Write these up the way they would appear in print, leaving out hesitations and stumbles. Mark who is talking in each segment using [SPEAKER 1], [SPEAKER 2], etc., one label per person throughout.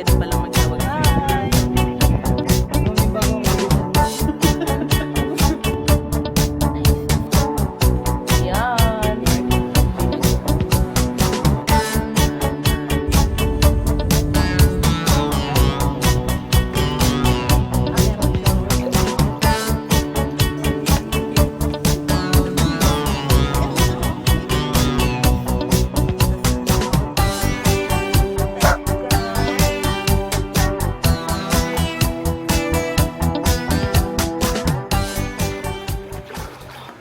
[SPEAKER 1] pwede palang magtawag. Hi! Yan.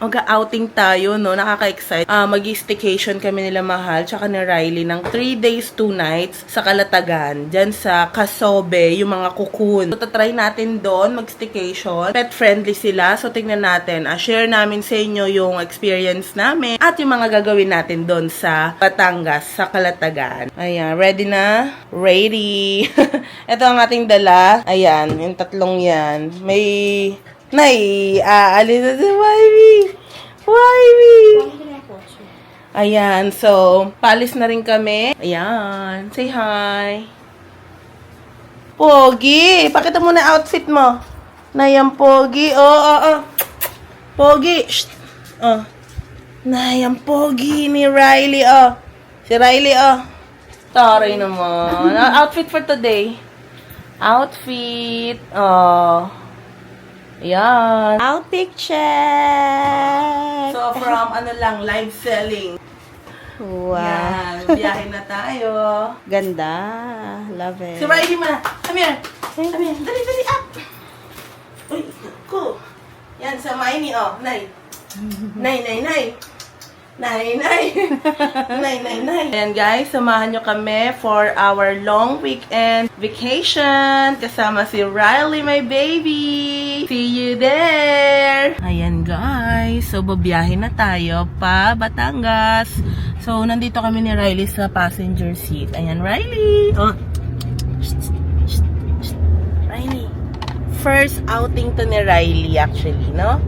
[SPEAKER 1] Mag-outing tayo, no? Nakaka-excite. Mag-staycation kami nila Mahal, tsaka ni Riley ng 3 days, 2 nights sa Calatagan. Diyan sa Casobe, yung mga kukun. So, tatry natin doon, mag-staycation. Pet-friendly sila. So, tingnan natin. Share namin sa inyo yung experience namin at yung mga gagawin natin doon sa Batangas, sa Calatagan. Ayan, ready na? Ready! Ito ang ating dala. Ayan, yung tatlong yan. May... aalis na si Wivy! Wivy! Ayan, so, paalis na rin kami. Ayan, say hi. Pogi! Pakita mo na outfit mo. Nayang Pogi. Oh. Pogi! Shh. Oh. Nayang Pogi ni Riley, oh. Si Riley, oh. Taray naman. Outfit for today. Outfit. Oh. Yan.
[SPEAKER 2] Outfit check!
[SPEAKER 1] So, from live selling.
[SPEAKER 2] Wow.
[SPEAKER 1] Yan. Biyahe na tayo.
[SPEAKER 2] Ganda. Love it.
[SPEAKER 1] Si Riley mo na. Come here. Come here. Dali, up. Uy, ko. Yan, sa Maini, oh. Nay. Nay. Nay. Ayan guys, samahan nyo kami for our long weekend vacation. Kasama si Riley, my baby. See you there. Ayan guys, so babiyahe na tayo pa Batangas. So, nandito kami ni Riley sa passenger seat. Ayan, Riley. Oh. Riley. First outing to ni Riley actually, no?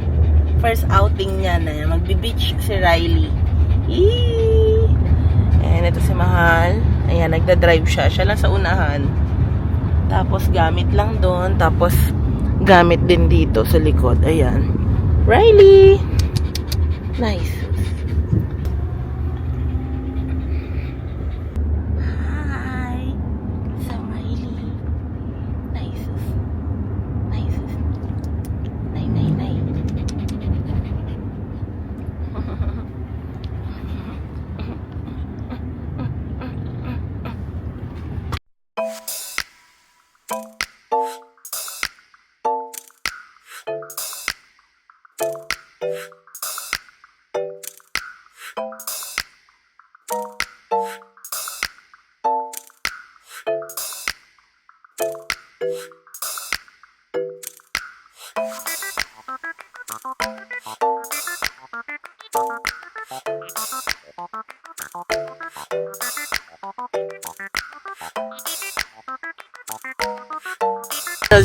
[SPEAKER 1] First outing niya na magbe-beach si Riley. Eee! Ayan, ito si Mahal. Ayan, nagda-drive siya. Siya lang sa unahan. Tapos, gamit lang doon. Tapos, gamit din dito sa likod. Ayan. Riley! Nice. Hi! So, Riley. Nice. Nice. Nay.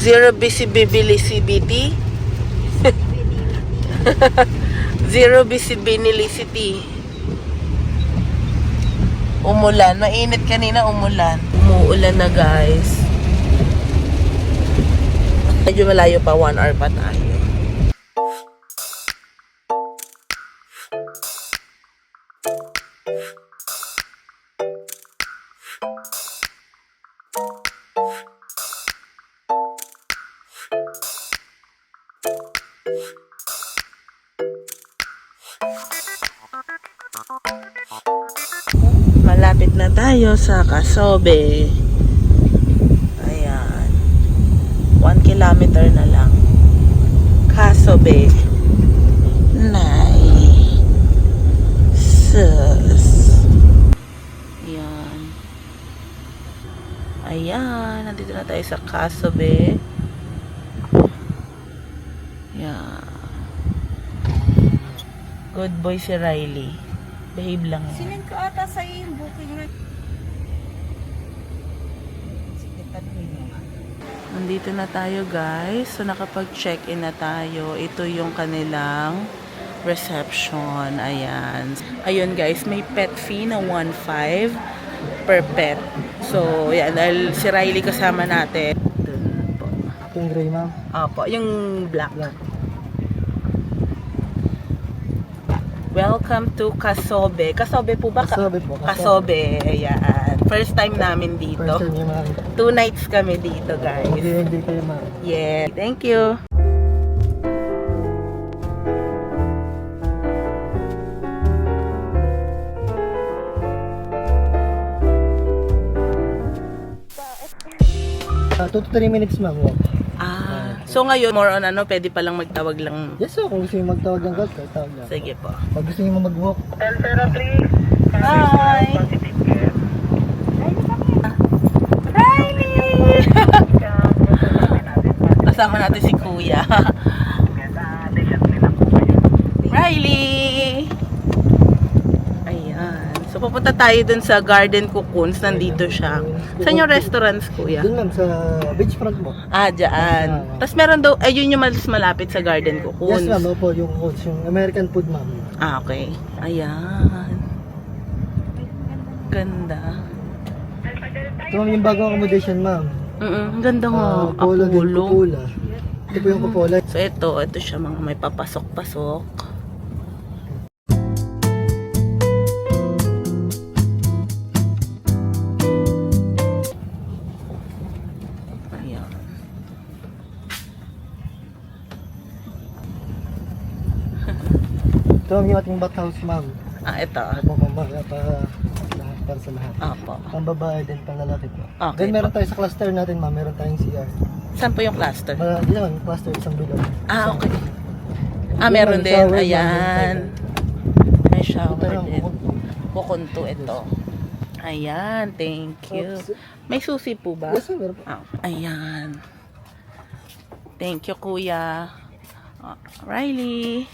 [SPEAKER 1] Zero visibility. Zero visibility. Umulan. Mainit kanina, umulan. Umuulan na guys. Medyo malayo pa, 1 hour pa tayo. Malapit na tayo sa Casobe. Ayan. 1 kilometer na lang. Casobe. Nice. Ayan. Ayan. Nandito na tayo sa Casobe. Ayan. Good boy si Riley. Behave lang yan.
[SPEAKER 2] Sinend ko ata sa yung booking na.
[SPEAKER 1] Nandito na tayo guys. So nakapag-check-in na tayo. Ito yung kanilang reception. Ayan. Ayun guys, may pet fee na 1.5. per pet. So, yan. Dahil si Riley kasama natin.
[SPEAKER 3] Ito yung gray, ma'am.
[SPEAKER 1] Opo, yung black.
[SPEAKER 3] Black.
[SPEAKER 1] Welcome to Casobe. Casobe po ba?
[SPEAKER 3] Casobe po.
[SPEAKER 1] Casobe. Ayan. First time namin dito.
[SPEAKER 3] First time yung makakita.
[SPEAKER 1] 2 nights kami dito, guys.
[SPEAKER 3] Hindi kayo, ma'am.
[SPEAKER 1] Yeah. Thank you.
[SPEAKER 3] Ah, 2 to 3 minutes, ma'am. Walk.
[SPEAKER 1] So ngayon, more on ano, pwede palang magtawag lang.
[SPEAKER 3] Yes, so kung gusto nyo magtawag ng God, tawag lang.
[SPEAKER 1] Sige po.
[SPEAKER 3] Pag gusto nyo mag-walk,
[SPEAKER 1] Hi! Riley! Kasama natin si Kuya. Riley! Ayan. So pupunta tayo dun sa Garden Cocoons. Nandito siya. Saan yung restaurants, Kuya?
[SPEAKER 3] dun ma'am, sa beachfront mo.
[SPEAKER 1] Dyan. Tapos meron daw, ayun yung mas malapit sa Garden Cocoons.
[SPEAKER 3] Yes, ma'am. Opo, yung coach, yung American food, ma'am.
[SPEAKER 1] Okay. Ayan. Ganda.
[SPEAKER 3] Ito ma'am, yung bagong accommodation, ma'am.
[SPEAKER 1] Ang ganda nga.
[SPEAKER 3] Apollo din,
[SPEAKER 1] Apollo.
[SPEAKER 3] Cupola. Ito po yung Cupola.
[SPEAKER 1] So ito siya mga may papasok-pasok. Ayan.
[SPEAKER 3] Ito ma'am, yung ating bathhouse, ma'am.
[SPEAKER 1] Ito.
[SPEAKER 3] Opo, ma'am, para sa lahat.
[SPEAKER 1] Opo.
[SPEAKER 3] Pang babae din, pang lalaki po.
[SPEAKER 1] Okay
[SPEAKER 3] Then meron tayo sa cluster natin, ma'am. Meron tayong CR.
[SPEAKER 1] Saan po yung cluster?
[SPEAKER 3] Hindi naman, cluster isang bilog.
[SPEAKER 1] Okay. Meron din.
[SPEAKER 3] Shower,
[SPEAKER 1] Ayan. May shower
[SPEAKER 3] Ito lang,
[SPEAKER 1] din. Kukunto ito. Ayan. Thank you. May susi po ba?
[SPEAKER 3] Yes, ma'am, meron po.
[SPEAKER 1] Ayan. Thank you, Kuya. Riley.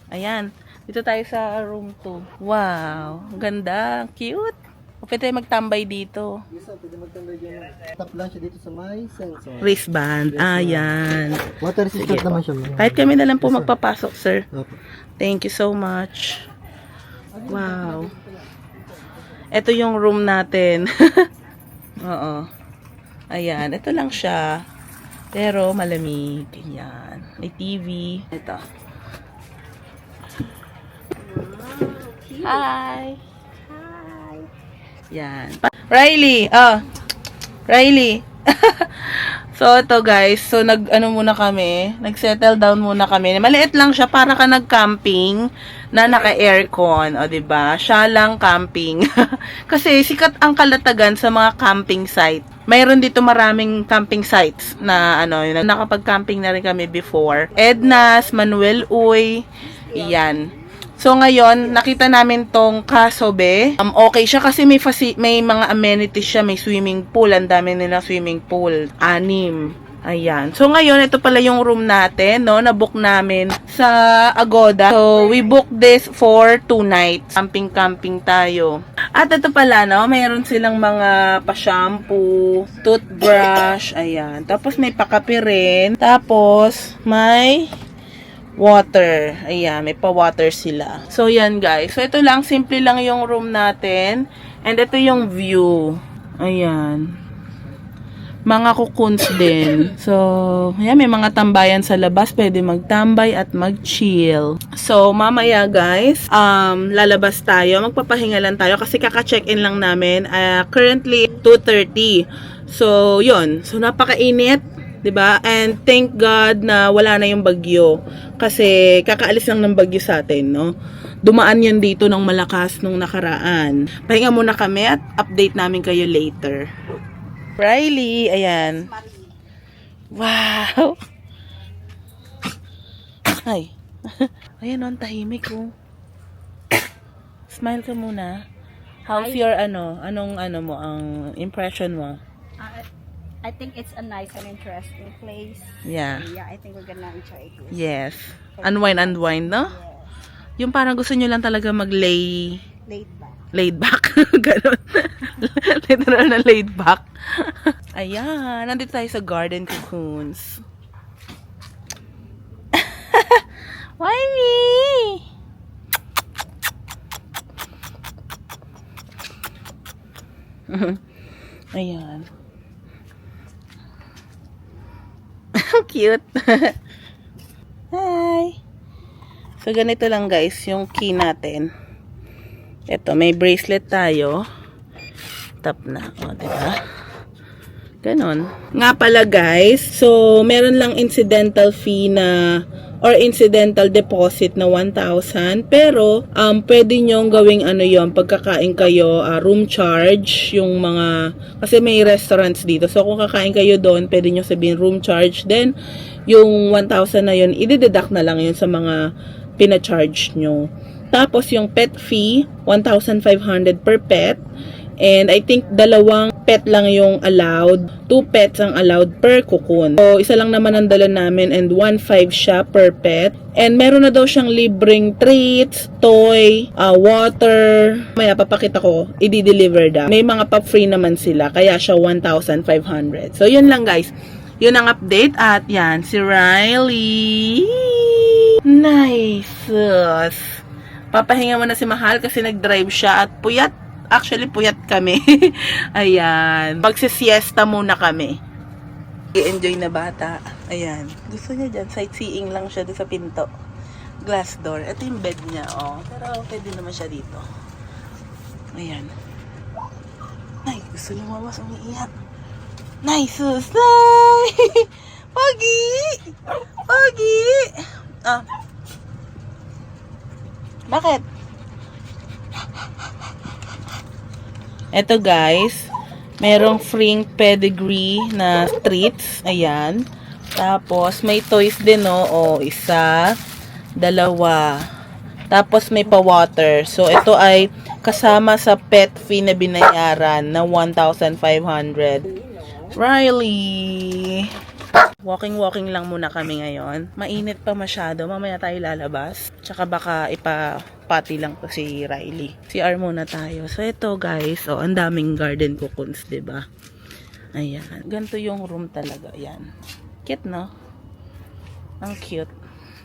[SPEAKER 1] Ayan. Dito tayo sa room 2. Wow. Ang ganda. Cute. Pwede tayo magtambay dito.
[SPEAKER 3] Yes, sir, pwede magtambay dyan. Tap lang siya dito sa may sensor.
[SPEAKER 1] Wristband. Ayan.
[SPEAKER 3] Water resistant naman siya. ma'am.
[SPEAKER 1] Kahit kami na lang po magpapasok, sir.
[SPEAKER 3] Opo.
[SPEAKER 1] Thank you so much. Wow. Ito yung room natin. Oo. Ayan. Ito lang siya. Pero malamig. Ayan. May TV. Ito. Hi.
[SPEAKER 2] Hi.
[SPEAKER 1] Yan. Riley. Riley. So, ito guys. So, muna kami. Nag-settle down muna kami. Maliit lang siya para ka nag-camping na naka-aircon. O, diba? Siya lang camping. Kasi, sikat ang Kalatagan sa mga camping site. Mayroon dito maraming camping sites na, nakapag-camping na rin kami before. Edna's, Manuel Uy. Yan. So ngayon, nakita namin tong Casobe. Okay siya kasi may mga amenities siya, may swimming pool, ang dami nilang swimming pool. 6. Ayan. So ngayon, ito pala yung room natin, no, na-book namin sa Agoda. So we booked this for 2 nights. Camping tayo. At ito pala, no, mayroon silang mga pa-shampoo, toothbrush, ayan. Tapos may pakape rin. Tapos may water. Ayan, may pa-water sila. So, yan guys. So, ito lang. Simple lang yung room natin. And ito yung view. Ayan. Mga cocoons din. So, ayan, may mga tambayan sa labas. Pwede magtambay at mag-chill. So, mamaya guys, lalabas tayo. Magpapahinga lang tayo kasi kaka-check-in lang namin. Currently, 2:30. So, yun. So, napakainit. 'Di ba? And thank God na wala na yung bagyo kasi kakaalis lang ng bagyo sa atin, no? Dumaan yan dito ng malakas nung nakaraan. Pahinga muna kami at update namin kayo later. Riley, ayan. Wow. Ay. Ayan, ang tahimik ko. Smile ka muna. How's your anong mo ang impression mo?
[SPEAKER 2] I think it's a nice and interesting place.
[SPEAKER 1] Yeah.
[SPEAKER 2] Yeah, I think we're gonna enjoy it.
[SPEAKER 1] Yes. Unwind, no? Yung parang gusto nyo lang talaga
[SPEAKER 2] Laid back.
[SPEAKER 1] laid back. Ganon. Literal na laid back. Ayan. Nandito tayo sa Garden Cocoons. Why me? Ayan. Cute. Hi. So, ganito lang guys, yung key natin. Ito, may bracelet tayo. Tap na. O, diba? Ganon. Nga pala guys, so, meron lang incidental fee na or incidental deposit na 1,000. Pero, pwede nyong gawing ano yon pagkakain kayo, room charge, yung mga, kasi may restaurants dito. So, kung kakain kayo doon, pwede nyo sabihin room charge. Then, yung 1,000 na yun, i-deduct na lang yun sa mga pina-charge nyo. Tapos, yung pet fee, 1,500 per pet. And I think 2 pet lang yung allowed. 2 pets ang allowed per cocoon. So, isa lang naman ang dala namin and 1,500 siya per pet. And meron na daw siyang libreng treats, toy, water. Maya papakita ko, i-deliver daw. May mga pa-free naman sila, kaya siya 1,500. So, yun lang guys. Yun ang update at yan, si Riley. Nice. Papahinga mo na si Mahal kasi nag-drive siya at puyat. Actually, puyat kami. Ayan. Magsisiesta muna kami. I-enjoy na bata. Ayan. Gusto niya dyan. Sightseeing lang siya doon sa pinto. Glass door. Ito yung bed niya, oh. Pero pwede naman siya dito. Ayan. Ay, gusto niya mamas. Umiiyak. Nice, susay! Pogi! Pogi! Ah. Bakit? Eto guys, merong free pedigree na treats. Ayan. Tapos, may toys din, no? O, 1, 2. Tapos, may pa-water. So, ito ay kasama sa pet fee na binayaran na 1,500. Riley! Walking lang muna kami ngayon. Mainit pa masyado. Mamaya tayo lalabas. Tsaka baka ipapati lang to si Riley. CR muna tayo. So, ito guys. Oh, ang daming garden cocoons, diba? Ayan. Ganito yung room talaga. Ayan. Cute, no? Ang cute.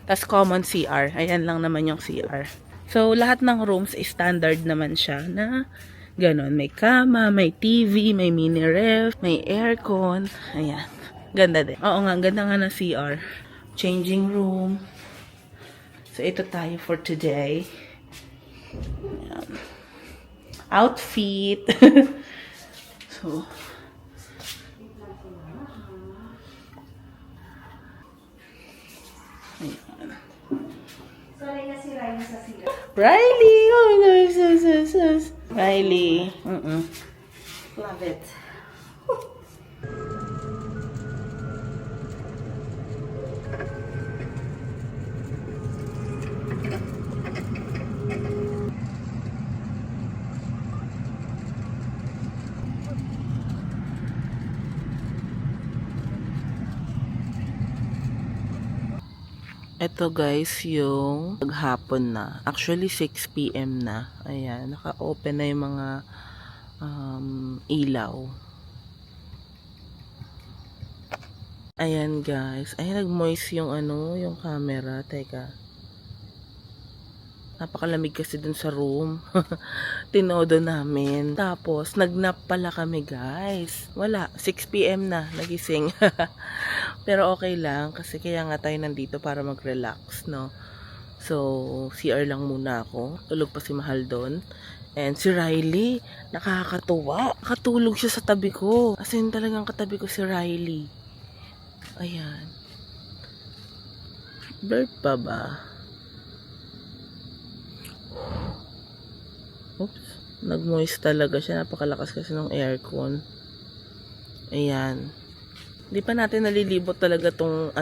[SPEAKER 1] Tapos common CR. Ayan lang naman yung CR. So, lahat ng rooms standard naman siya na ganon. May kama, may TV, may mini ref, may aircon. Ayan. Ganda din. Oo nga, ganda nga ng CR. Changing room. So, ito tayo for today. Ayan. Outfit. So, ayan.
[SPEAKER 2] Sorry na si Riley sa sila.
[SPEAKER 1] Riley! Oh, Riley.
[SPEAKER 2] Love it.
[SPEAKER 1] Ito guys, yung maghapon na. Actually, 6 PM na. Ayan, naka-open na yung mga ilaw. Ayan guys. Ayan, nag-moist yung yung camera. Teka. Napakalamig kasi dun sa room. Tinodo namin. Tapos, nagnap pala kami guys. Wala. 6 PM na. Nagising. Pero okay lang. Kasi kaya nga tayo nandito para mag-relax, no? So, CR lang muna ako. Tulog pa si Mahal doon. And si Riley, nakakatuwa. Nakatulog siya sa tabi ko. As in, talagang katabi ko si Riley. Ayan. Bird pa ba? Oops. Nag-moist talaga siya. Napakalakas kasi ng aircon. Ayan. Hindi pa natin nalilibot talaga tong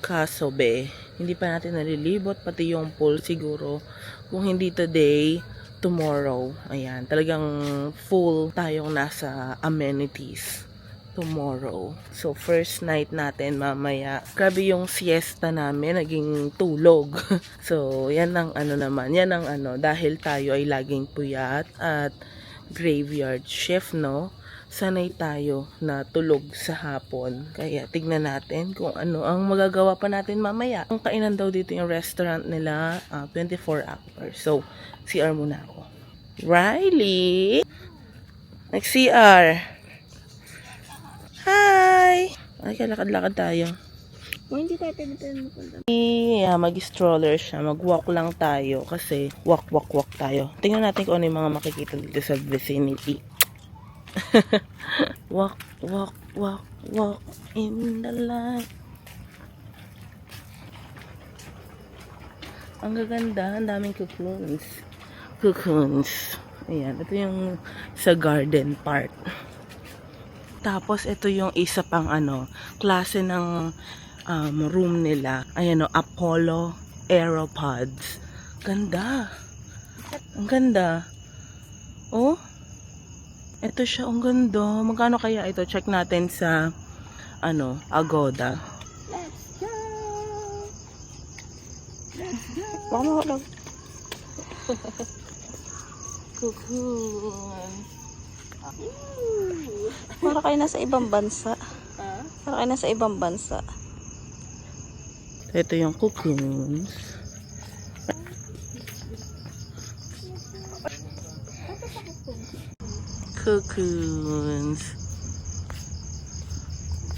[SPEAKER 1] kasobe. Hindi pa natin nalilibot. Pati yung pool siguro. Kung hindi today, tomorrow. Ayan. Talagang full tayong nasa amenities tomorrow. So, first night natin mamaya. Grabe yung siesta namin. Naging tulog. So, yan ang naman. Yan ang dahil tayo ay laging puyat at graveyard shift, no? Sanay tayo na tulog sa hapon. Kaya tignan natin kung ano ang magagawa pa natin mamaya. Ang kainan daw dito yung restaurant nila, 24 hours. So, CR muna ako. Riley! Nag-CR. Hi! Ay, kalakad-lakad tayo.
[SPEAKER 2] O, hindi tayo pwede mapunta.
[SPEAKER 1] Yeah, mag-stroller siya. Mag-walk lang tayo kasi walk tayo. Tingnan natin kung ano yung mga makikita dito sa vicinity. walk in the light. Ang gaganda, ang daming cocoons. Ayan, ito yung sa garden part. Tapos ito yung isa pang klase ng room nila. Ayan Apollo Aeropods. Ganda. Ang ganda. Oh. Ito siya, ang ganda. Magkano kaya ito? Check natin sa Agoda.
[SPEAKER 2] Let's go!
[SPEAKER 1] Baka makalag. Cocoon.
[SPEAKER 2] Para kayo nasa ibang bansa. Para kayo nasa ibang bansa.
[SPEAKER 1] Ito yung cocoons. Cocoons.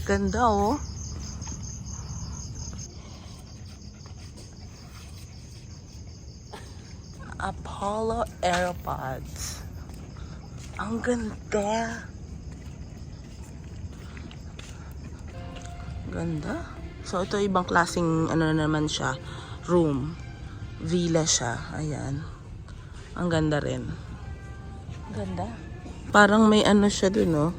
[SPEAKER 1] Ganda oh. Apollo Aeropods. Ang ganda. Ganda. So, ito ibang klaseng naman siya. Room. Villa siya. Ayan. Ang ganda rin. Ganda. Parang may siya dun, no?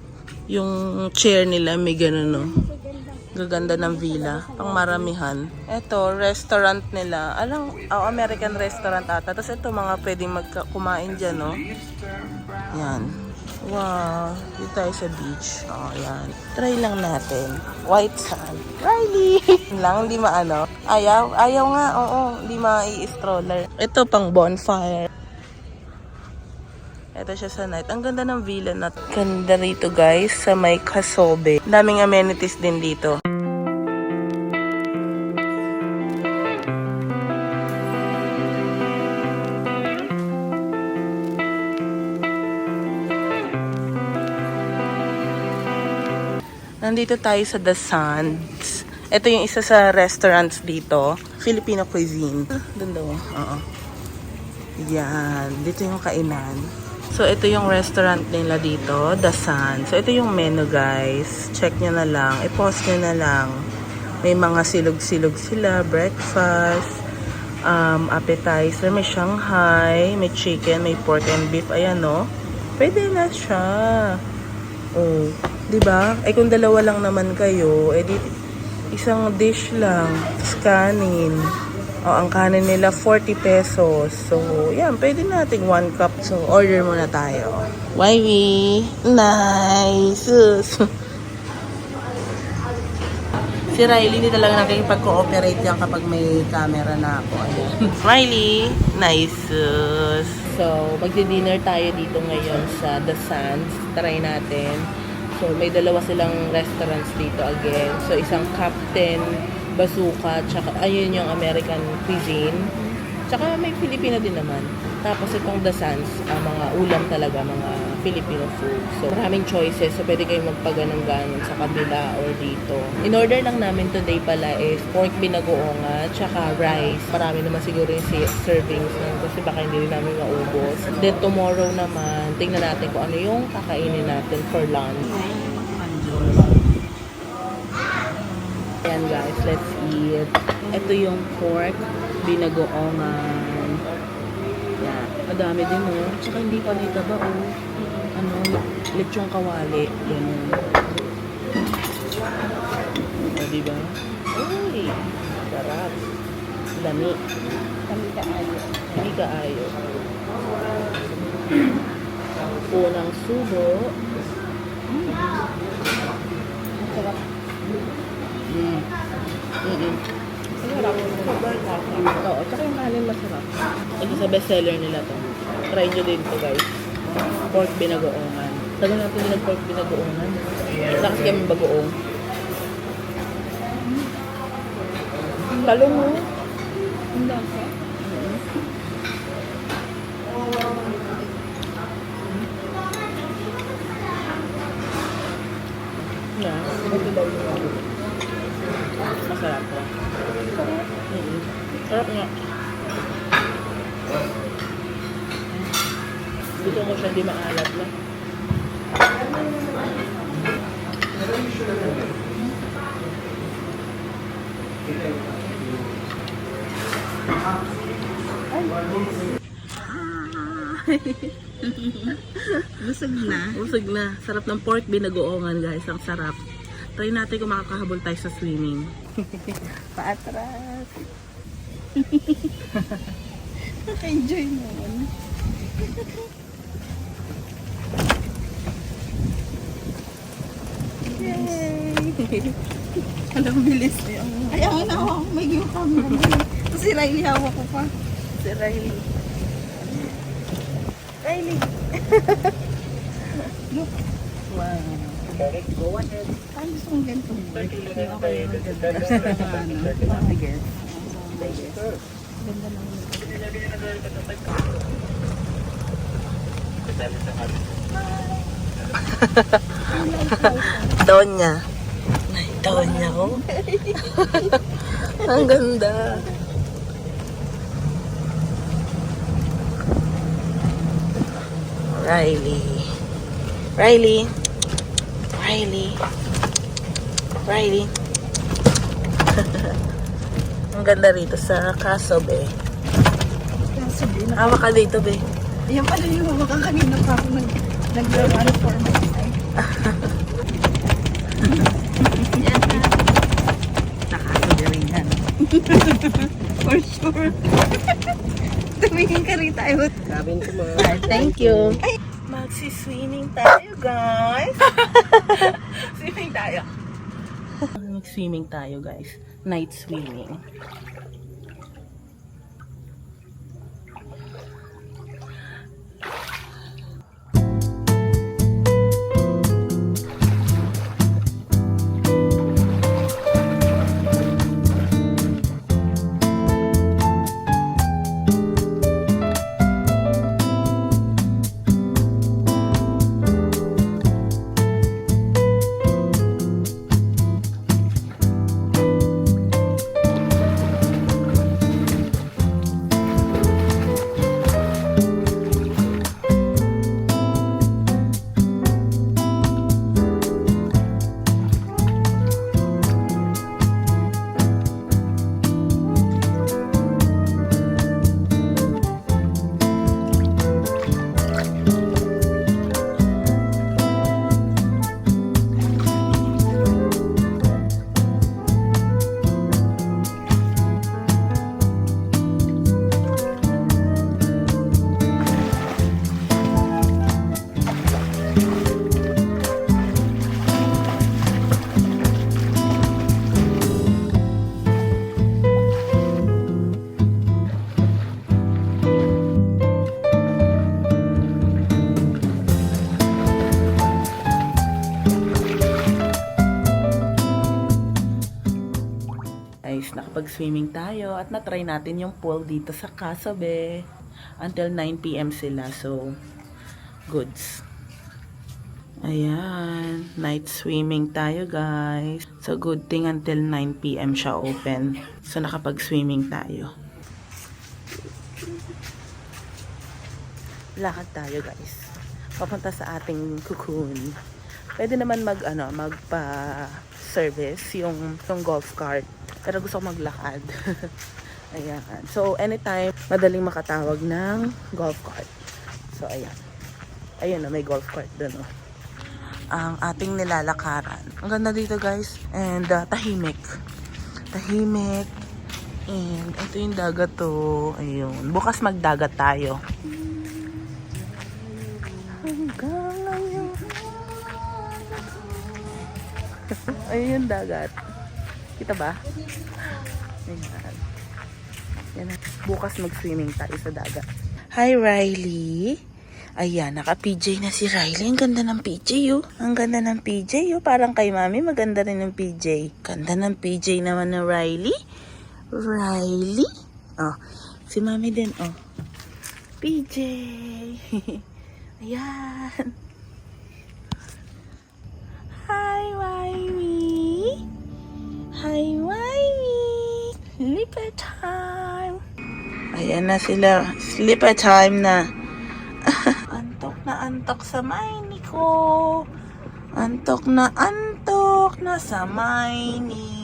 [SPEAKER 1] Yung chair nila may ganun, no? Gaganda ng villa. Pang maramihan. Ito, restaurant nila. American restaurant ata. Tapos ito, mga pwedeng kumain dyan, no? Yan. Wow. Dito tayo sa beach. Yan. Try lang natin. White sand. Riley! lang, hindi maano. Ayaw nga, oo. Hindi ma-i-stroller. Ito, pang bonfire. Ito siya sa night. Ang ganda ng villa na. Ganda rito guys, sa may Casobe. Daming amenities din dito. Nandito tayo sa The Sands. Ito yung isa sa restaurants dito. Filipino cuisine. Doon daw. Oo. Yan. Dito yung kainan. So, ito yung restaurant nila dito, The Sun. So, ito yung menu, guys. Check nyo na lang. I-pause nyo na lang. May mga silog-silog sila. Breakfast, appetizer. May Shanghai, may chicken, may pork and beef. Ayan, no? Pwede na siya. Oh, diba? Eh, kung dalawa lang naman kayo, di isang dish lang. Tapos kanin. Ang kanin nila 40 pesos. So, yan, pwede nating 1 cup. So, order muna tayo. Wywee! Nice! Si Riley, hindi talaga nakikipag-cooperate yan kapag may camera na ako. Ayan. Riley! Nice! So, magdi-dinner tayo dito ngayon sa The Sands. Try natin. So, may dalawa silang restaurants dito again. So, isang Captain Bazooka, tsaka ayun yung American cuisine. Tsaka may Filipino din naman. Tapos itong The Sands, mga ulam talaga, mga Filipino food. So maraming choices. So pwede kayong magpaganong-ganon sa kabila or dito. In order lang namin today pala is pork binagoongan, tsaka rice. Marami naman siguro yung servings nun kasi baka hindi rin namin maubos. Then tomorrow naman, tingnan natin kung ano yung kakainin natin for lunch. Ayan guys, let's eat. Ito yung pork, binagoongan. Yan. Madami din oh. Tsaka hindi pa nita ba oh. Lechong kawali. Yan. Diba? Uy! Sarap. Dami.
[SPEAKER 2] Kami kaayo.
[SPEAKER 1] Hindi kaayo. Unang subo.
[SPEAKER 2] Sarap.
[SPEAKER 1] Masarap. Oo, tsaka yung kanin masarap. Ito sa bestseller nila to. Try nyo din to guys. Pork binagoongan. Tagal natin nila pork binagoongan. Wala kasi kami bagoong. Talong mo.
[SPEAKER 2] Ang lasa.
[SPEAKER 1] Masarap po. Sarap nga. Gusto ko siya hindi maalat na.
[SPEAKER 2] Busog na.
[SPEAKER 1] Busog na. Sarap ng pork binagoongan, guys. Ang sarap. Try natin kung makakahabol tayo sa swimming.
[SPEAKER 2] Paatras. Enjoy naman. Yay! Alam, bilis na yung... Kaya nga na ako, may yung camera mo. Tapos si Riley, hawak ko pa. Si Riley. Riley! Look. Wow. Go ahead. Ay, gusto kong ganito mo. Yung ako yung maganda. I guess. Ganda lang.
[SPEAKER 1] Donya. Ay, Donya ko. Ang ganda. Riley. Riley. Riley. Riley. Ang ganda rito sa Caso, be. Awa ka dito, be.
[SPEAKER 2] Yan pala yung hawakan kanina pa ako nag-ano for my life. Yan na. Nakakagalingan. For sure. Tumingin ka rin tayo.
[SPEAKER 3] Cabin ko mga.
[SPEAKER 1] Thank you. Magsi-swimming tayo, guys. Swimming tayo. Mag-swimming tayo, guys. Night swimming. Nakapag-swimming tayo at na-try natin yung pool dito sa Casabe. Until 9 PM sila. So, goods. Ayan. Night swimming tayo, guys. So, good thing until 9 PM siya open. So, nakapag-swimming tayo. Lakad tayo, guys. Papunta sa ating cocoon. Pwede naman magpa-service yung golf cart. Pero gusto ko maglakad. Ayan. So, anytime, madaling makatawag ng golf cart. So, ayan. Ayun na, may golf cart doon. Oh. Ang ating nilalakaran. Ang ganda dito, guys. And, tahimik. Tahimik. And, ito yung dagat to. Ayun. Bukas magdagat tayo. Hanggang ngayon. Ayun yung dagat. Kita ba? Ayan. Yan. Bukas mag-swimming tayo sa dagat. Hi, Riley. Ayan, naka-PJ na si Riley. Ang ganda ng PJ, oh. Ang ganda ng PJ, oh. Parang kay Mami, maganda rin ng PJ. Ganda ng PJ naman na Riley. Riley. Oh, si Mami din, oh. PJ. Ayan. Hi, Riley. Ayan na sila. Sleeper time na. Antok sa Maini ko. Antok na sa Maini.